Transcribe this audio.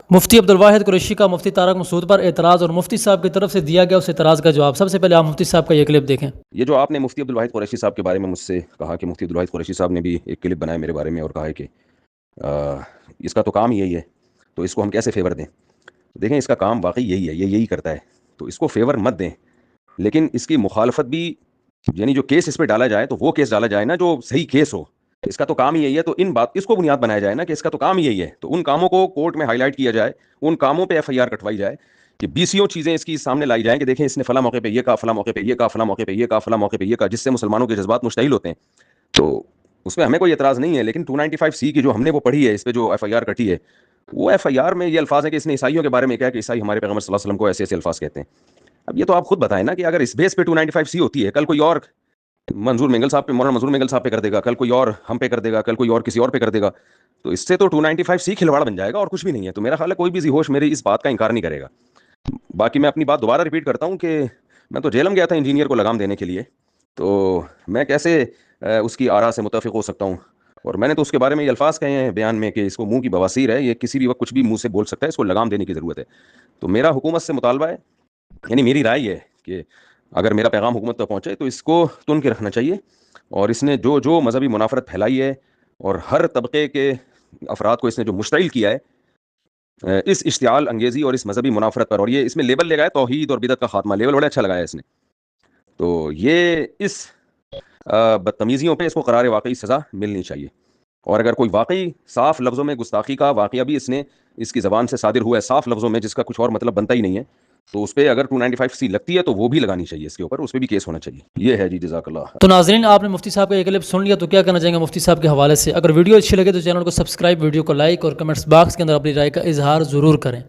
مفتی عبدالواحد قریشی کا مفتی طارق مسعود پر اعتراض اور مفتی صاحب کی طرف سے دیا گیا اس اعتراض کا جواب۔ سب سے پہلے آپ مفتی صاحب کا یہ کلپ دیکھیں۔ یہ جو آپ نے مفتی عبدالواحد قریشی صاحب کے بارے میں مجھ سے کہا کہ مفتی عبدالواحد قریشی صاحب نے بھی ایک کلپ بنایا میرے بارے میں اور کہا ہے کہ اس کا تو کام یہی ہے، تو اس کو ہم کیسے فیور دیں؟ دیکھیں، اس کا کام واقعی یہی ہے، یہ یہی کرتا ہے، تو اس کو فیور مت دیں، لیکن اس کی مخالفت بھی، یعنی جو کیس اس پہ ڈالا جائے تو وہ کیس ڈالا جائے نا جو صحیح کیس ہو۔ اس کا تو کام ہی یہی ہے، تو اس کو بنیاد بنایا جائے نا کہ اس کا تو کام ہی یہی ہے، تو ان کاموں کو کورٹ میں ہائی لائٹ کیا جائے، ان کاموں پہ ایف آئی آر کٹوائی جائے کہ بیسیوں چیزیں اس کی سامنے لائی جائیں کہ دیکھیں اس نے فلاں موقع پہ یہ کہا، فلاں موقع پہ یہ کہا، فلاں موقع پہ یہ کہا، فلاں موقع پہ یہ کہا، جس سے مسلمانوں کے جذبات مشتعل ہوتے ہیں۔ تو اس میں ہمیں کوئی اعتراض نہیں ہے، لیکن 295C کی جو ہم نے وہ پڑھی ہے، اس پہ جو ایف آئی آر کٹی ہے، وہ ایف آئی آر میں یہ الفاظ ہیں کہ اس نے عیسائیوں کے بارے میں کہا کہ عیسائی ہمارے پیغمبر صلی اللہ علیہ وسلم کو ایسے ایسے الفاظ کہتے ہیں۔ اب یہ تو آپ خود بتائیں نا کہ اگر اس بیس پہ 295C ہوتی ہے، کل کوئی اور منظور مینگل صاحب پہ، مولانا منظور مینگل صاحب پہ کر دے گا، کل کوئی اور ہم پہ کر دے گا، کل کوئی اور کسی اور پہ کر دے گا، تو اس سے تو 295C کھلواڑ بن جائے گا اور کچھ بھی نہیں ہے۔ تو میرا خیال ہے کوئی بھی ذی ہوش میری اس بات کا انکار نہیں کرے گا۔ باقی میں اپنی بات دوبارہ ریپیٹ کرتا ہوں کہ میں تو جیلم گیا تھا انجینئر کو لگام دینے کے لیے، تو میں کیسے اس کی آراء سے متفق ہو سکتا ہوں؟ اور میں نے تو اس کے بارے میں یہ الفاظ کہے ہیں بیان میں کہ اس کو منہ کی بواسیر ہے، یہ کسی بھی وقت کچھ بھی منہ سے بول سکتا ہے، اس کو لگام دینے کی ضرورت ہے۔ تو میرا حکومت سے مطالبہ ہے، یعنی میری رائے یہ ہے کہ اگر میرا پیغام حکومت تک پہنچے تو اس کو تن کے رکھنا چاہیے، اور اس نے جو مذہبی منافرت پھیلائی ہے اور ہر طبقے کے افراد کو اس نے جو مشتعل کیا ہے اس اشتعال انگیزی اور اس مذہبی منافرت پر، اور یہ اس میں لیبل لگایا توحید اور بدعت کا خاتمہ، لیبل بڑا اچھا لگایا اس نے، تو یہ اس بدتمیزیوں پہ اس کو قرار واقعی سزا ملنی چاہیے۔ اور اگر کوئی واقعی صاف لفظوں میں گستاخی کا واقعہ بھی اس کی زبان سے صادر ہوا ہے، صاف لفظوں میں، جس کا کچھ اور مطلب بنتا ہی نہیں ہے، تو اس پہ اگر 295C لگتی ہے تو وہ بھی لگانی چاہیے، اس کے اوپر اس پہ بھی کیس ہونا چاہیے۔ یہ ہے جی، جزاک اللہ۔ تو ناظرین، آپ نے مفتی صاحب کا یہ کلپ سن لیا، تو کیا کہنا چاہیں گے مفتی صاحب کے حوالے سے؟ اگر ویڈیو اچھی لگے تو چینل کو سبسکرائب، ویڈیو کو لائک اور کمنٹس باکس کے اندر اپنی رائے کا اظہار ضرور کریں۔